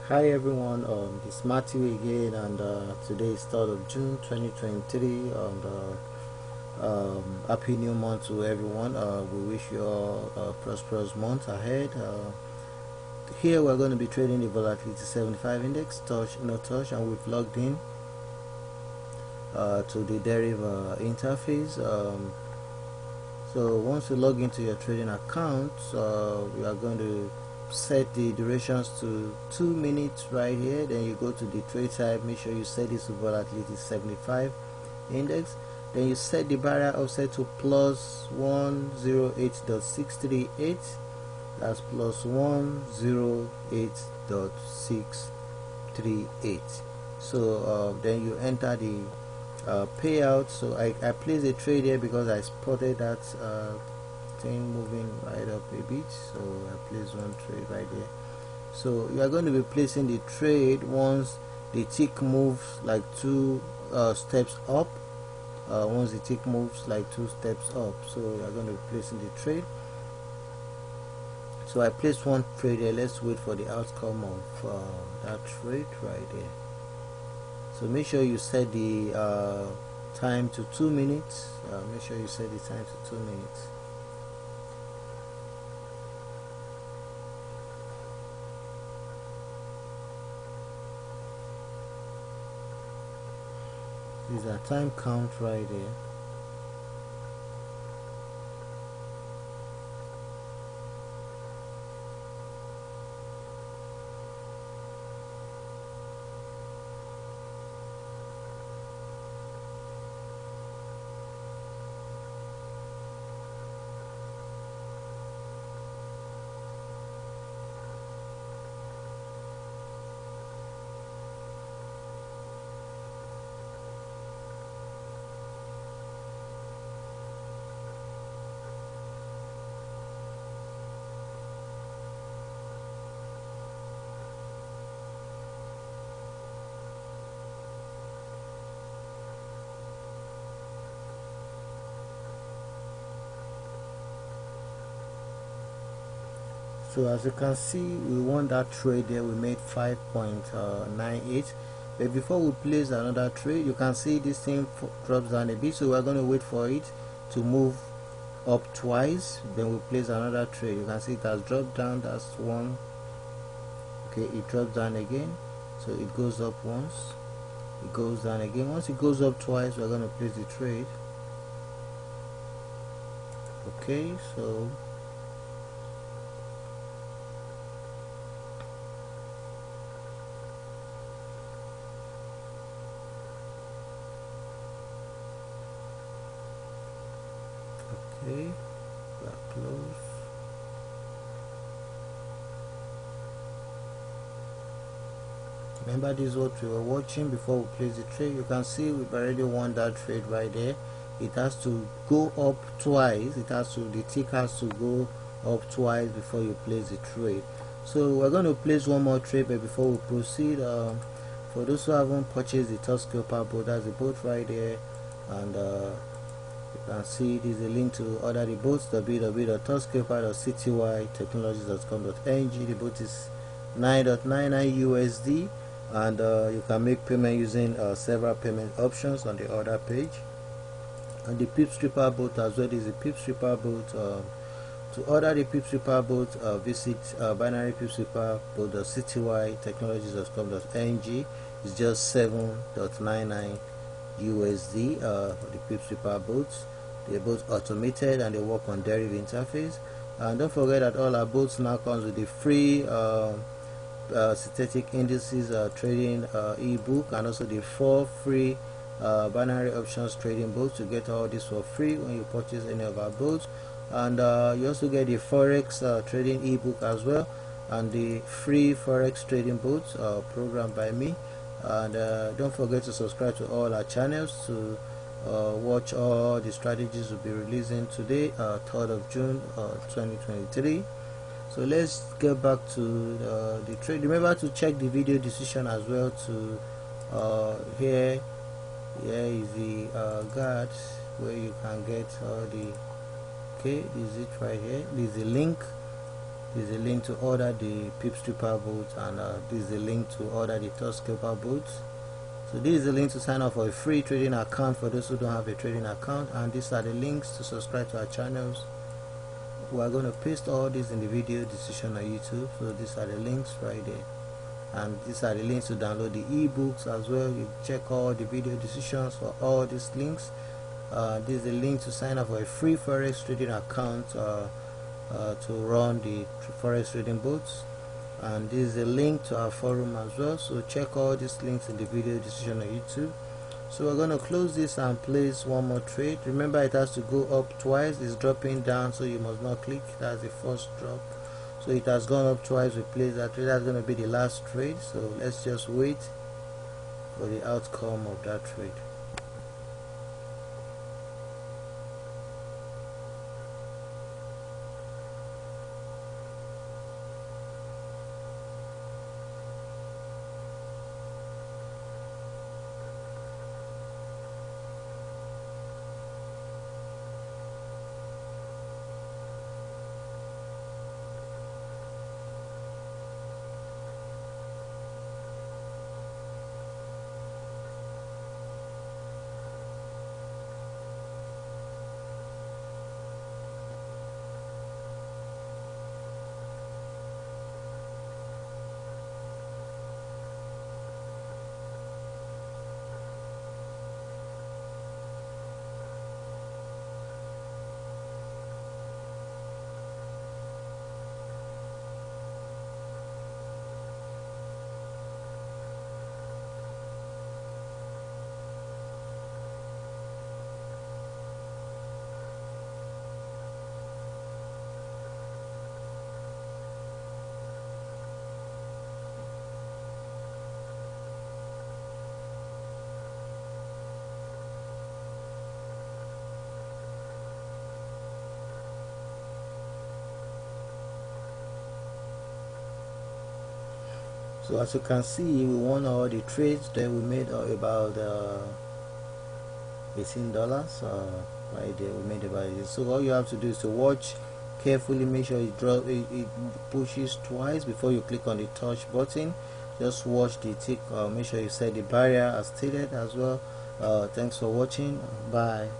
Hi everyone, this is Matthew again, and today is 3rd of June 2023, and happy new month to everyone. We wish you all a prosperous month ahead. Here we're going to be trading the Volatility 75 index, touch, no touch, and we've logged in to the deriv interface. So once you log into your trading account, we are going to set the durations to 2 minutes right here. Then you go to the trade type, make sure you set this to Volatility 75 index. Then you set the barrier offset to plus 108.638. That's plus 108.638. So then you enter the payout. So I placed a trade here because I spotted that thing moving right up a bit, so I placed one trade right there. So you are going to be placing the trade once the tick moves like 2 steps up. Once the tick moves like 2 steps up, so you are going to be placing the trade. So I placed one trade here. Let's wait for the outcome of that trade right there. So make sure you set the time to 2 minutes. Make sure you set the time to 2 minutes. This is a time count right there. So as you can see, we won that trade there. We made 5.98. But before we place another trade, you can see this thing drops down a bit, so we're going to wait for it to move up twice, then we place another trade. You can see it has dropped down. That's one. Okay, it drops down again, so it goes up once, it goes down again. Once it goes up twice, we're going to place the trade. Okay, so okay, we are close. Remember, this is what we were watching before we place the trade. You can see we've already won that trade right there. It has to go up twice. The tick has to go up twice before you place the trade. So we're going to place one more trade, but before we proceed, for those who haven't purchased the TOUCHSCALPER boat, that's the boat right there, and you can see there's a link to order the boats, www.touchscalper.ctytechnologies.com.ng. The boat is 9.99 USD, and you can make payment using several payment options on the order page. And the PIPSREAPER boat as well is a PIPSREAPER boat. To order the PIPSREAPER boat, visit binarypipsreaper.ctytechnologies.com.ng. It's just 7.99 USD for the PIPSREAPER boats. They're both automated and they work on deriv interface. And don't forget that all our boats now comes with the free synthetic indices trading ebook, and also the 4 free binary options trading boats. You get all this for free when you purchase any of our boats. And you also get the Forex trading ebook as well, and the free Forex trading boats programmed by me. And don't forget to subscribe to all our channels to watch all the strategies we'll be releasing today, 3rd of June 2023. So let's get back to the trade. Remember to check the video decision as well. To here is the guide where you can get all the, okay, this is it right here. This is the link This is a link to order the PIPSREAPER boats, and this is a link to order the TOUCHSCALPER boats. So this is the link to sign up for a free trading account for those who don't have a trading account, and these are the links to subscribe to our channels. We are going to paste all this in the video description on YouTube. So these are the links right there, and these are the links to download the ebooks as well. You check all the video descriptions for all these links. This is the link to sign up for a free Forex trading account to run the Forex trading boats, and this is a link to our forum as well. So check all these links in the video description on YouTube. So we're going to close this and place one more trade. Remember, it has to go up twice. It's dropping down, so you must not click. That's the first drop. So it has gone up twice. We place that trade. That's going to be the last trade. So let's just wait for the outcome of that trade. So as you can see, we won all the trades. Then we made about $18 right there. We made about it. So all you have to do is to watch carefully. Make sure it pushes twice before you click on the touch button. Just watch the tick. Make sure you set the barrier as stated as well. Thanks for watching. Bye.